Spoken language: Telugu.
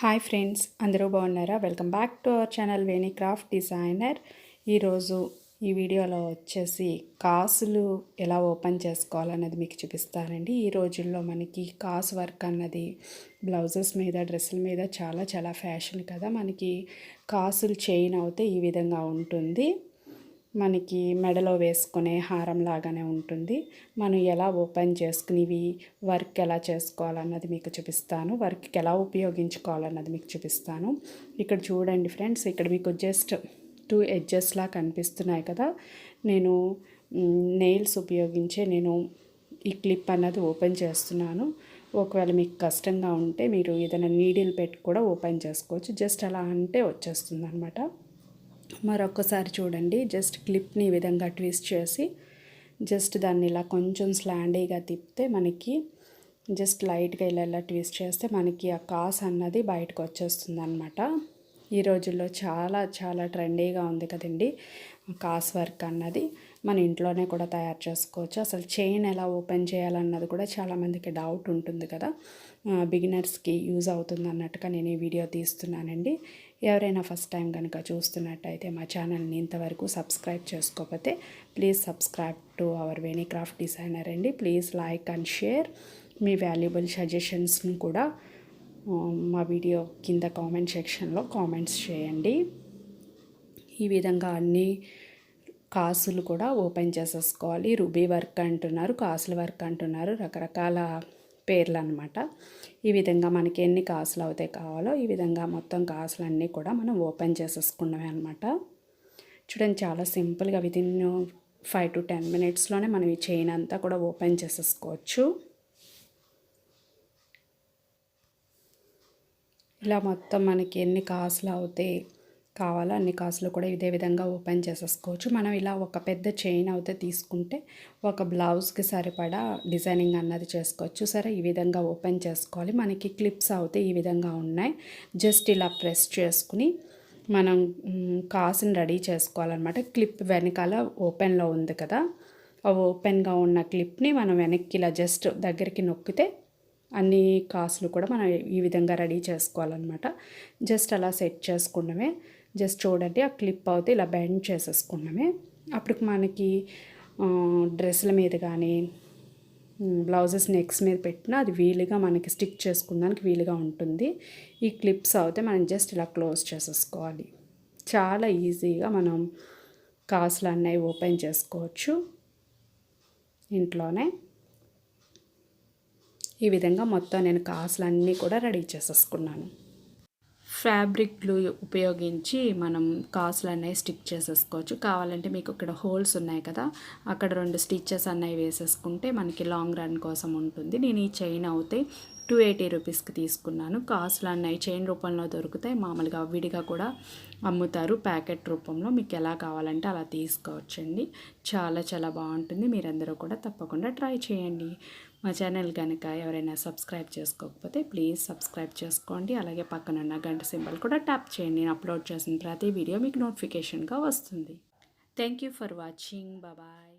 హాయ్ ఫ్రెండ్స్, అందరూ బాగున్నారా? Welcome back to our channel Veni craft designer. ఈరోజు ఈ వీడియోలో వచ్చేసి కాసులు ఎలా ఓపెన్ చేసుకోవాలన్నది మీకు చూపిస్తానండి. ఈ రోజుల్లో మనకి కాసు వర్క్ అన్నది బ్లౌజెస్ మీద, డ్రెస్సుల మీద చాలా చాలా ఫ్యాషన్ కదా. మనకి కాసులు చైన్ అవుతే ఈ విధంగా ఉంటుంది. మనకి మెడలో వేసుకునే హారం లాగానే ఉంటుంది. మనం ఎలా ఓపెన్ చేసుకుని వర్క్ ఎలా చేసుకోవాలన్నది మీకు చూపిస్తాను. వర్క్కి ఎలా ఉపయోగించుకోవాలన్నది మీకు చూపిస్తాను. ఇక్కడ చూడండి ఫ్రెండ్స్, ఇక్కడ మీకు జస్ట్ 2 ఎడ్జెస్లా కనిపిస్తున్నాయి కదా. నేను నెయిల్స్ ఉపయోగించే ఈ క్లిప్ అన్నది ఓపెన్ చేస్తున్నాను. ఒకవేళ మీకు కష్టంగా ఉంటే మీరు ఏదైనా నీడిల్ పెట్టి కూడా ఓపెన్ చేసుకోవచ్చు. జస్ట్ అలా అంటే వచ్చేస్తుంది అనమాట. మరొకసారి చూడండి, జస్ట్ క్లిప్ని ఈ విధంగా ట్విస్ట్ చేసి జస్ట్ దాన్ని ఇలా కొంచెం స్లాండీగా తిప్పితే మనకి జస్ట్ లైట్గా ఇలా ట్విస్ట్ చేస్తే మనకి ఆ కాస్ అన్నది బయటకు వచ్చేస్తుంది అనమాట. ఈ రోజుల్లో చాలా చాలా ట్రెండీగా ఉంది కదండి కాస్ వర్క్ అన్నది. మన ఇంట్లోనే కూడా తయారు చేసుకోవచ్చు. అసలు చైన్ ఎలా ఓపెన్ చేయాలన్నది కూడా చాలామందికి డౌట్ ఉంటుంది కదా. బిగినర్స్కి యూజ్ అవుతుంది అన్నట్టుగా నేను ఈ వీడియో తీస్తున్నానండి. ఎవరైనా ఫస్ట్ టైం కనుక చూస్తున్నట్టయితే మా ఛానల్ని ఇంతవరకు సబ్స్క్రైబ్ చేసుకోకపోతే please subscribe to our Veni craft designer అండి. Please like and share. మీ వాల్యుబుల్ సజెషన్స్ని కూడా మా వీడియో కింద కామెంట్ సెక్షన్లో కామెంట్స్ చేయండి. ఈ విధంగా అన్ని కాసులు కూడా ఓపెన్ చేసేసుకోవాలి. రూబీ వర్క్ అంటున్నారు, కాసుల వర్క్ అంటున్నారు, రకరకాల పేర్లు అనమాట. ఈ విధంగా మనకి ఎన్ని కాసులు అవుతాయి కావాలో ఈ విధంగా మొత్తం కాసులన్నీ కూడా మనం ఓపెన్ చేసేసుకున్నామే అనమాట. చూడండి, చాలా సింపుల్గా వితిన్ 5 to 10 మినిట్స్లోనే మనం ఈ చైన్ అంతా కూడా ఓపెన్ చేసేసుకోవచ్చు. ఇలా మొత్తం మనకి ఎన్ని కాసులు అవుతాయి కావాలో అన్ని కాసులు కూడా ఇదే విధంగా ఓపెన్ చేసేసుకోవచ్చు. మనం ఇలా ఒక పెద్ద చైన్ అయితే తీసుకుంటే ఒక బ్లౌజ్కి సరిపడా డిజైనింగ్ అన్నది చేసుకోవచ్చు. సరే, ఈ విధంగా ఓపెన్ చేసుకోవాలి. మనకి క్లిప్స్ అయితే ఈ విధంగా ఉన్నాయి. జస్ట్ ఇలా ప్రెస్ చేసుకుని మనం కాసుని రెడీ చేసుకోవాలన్నమాట. క్లిప్ వెనకాల ఓపెన్లో ఉంది కదా, ఆ ఓపెన్గా ఉన్న క్లిప్ని మనం వెనక్కి ఇలా జస్ట్ దగ్గరికి నొక్కితే అన్ని కాసులు కూడా మనం ఈ విధంగా రెడీ చేసుకోవాలన్నమాట. జస్ట్ అలా సెట్ చేసుకున్నామే. జస్ట్ చూడండి, ఆ క్లిప్ అయితే ఇలా బెండ్ చేసేసుకున్నామే. అప్పుడు మనకి డ్రెస్సుల మీద కానీ బ్లౌజెస్ నెక్స్ మీద పెట్టినా అది వీలుగా మనకి స్టిక్ చేసుకున్నానికి వీలుగా ఉంటుంది. ఈ క్లిప్స్ అయితే మనం జస్ట్ ఇలా క్లోజ్ చేసేసుకోవాలి. చాలా ఈజీగా మనం కాసులు అన్నవి ఓపెన్ చేసుకోవచ్చు ఇంట్లోనే. ఈ విధంగా మొత్తం నేను కాసులన్నీ కూడా రెడీ చేసేసుకున్నాను. ఫ్యాబ్రిక్ గ్లూ ఉపయోగించి మనం కాసులు అనేవి స్టిక్ చేసేసుకోవచ్చు. కావాలంటే మీకు ఇక్కడ హోల్స్ ఉన్నాయి కదా, అక్కడ 2 స్టిచ్చెస్ అనేవి వేసేసుకుంటే మనకి లాంగ్ రన్ కోసం ఉంటుంది. నేను ఈ చైన్ అయితే 280 రూపీస్కి తీసుకున్నాను. కాసులు అనేవి చైన్ రూపంలో దొరుకుతాయి, మామూలుగా విడిగా కూడా అమ్ముతారు ప్యాకెట్ రూపంలో. మీకు ఎలా కావాలంటే అలా తీసుకోవచ్చండి. చాలా చాలా బాగుంటుంది. మీరందరూ కూడా తప్పకుండా ట్రై చేయండి. మా ఛానల్ కనుక ఎవరైనా సబ్స్క్రైబ్ చేసుకోకపోతే ప్లీజ్ సబ్స్క్రైబ్ చేసుకోండి. అలాగే పక్కనున్న గంట సింబల్ కూడా ట్యాప్ చేయండి. నేను అప్లోడ్ చేసిన ప్రతి వీడియో మీకు నోటిఫికేషన్గా వస్తుంది. Thank you for watching. Bye.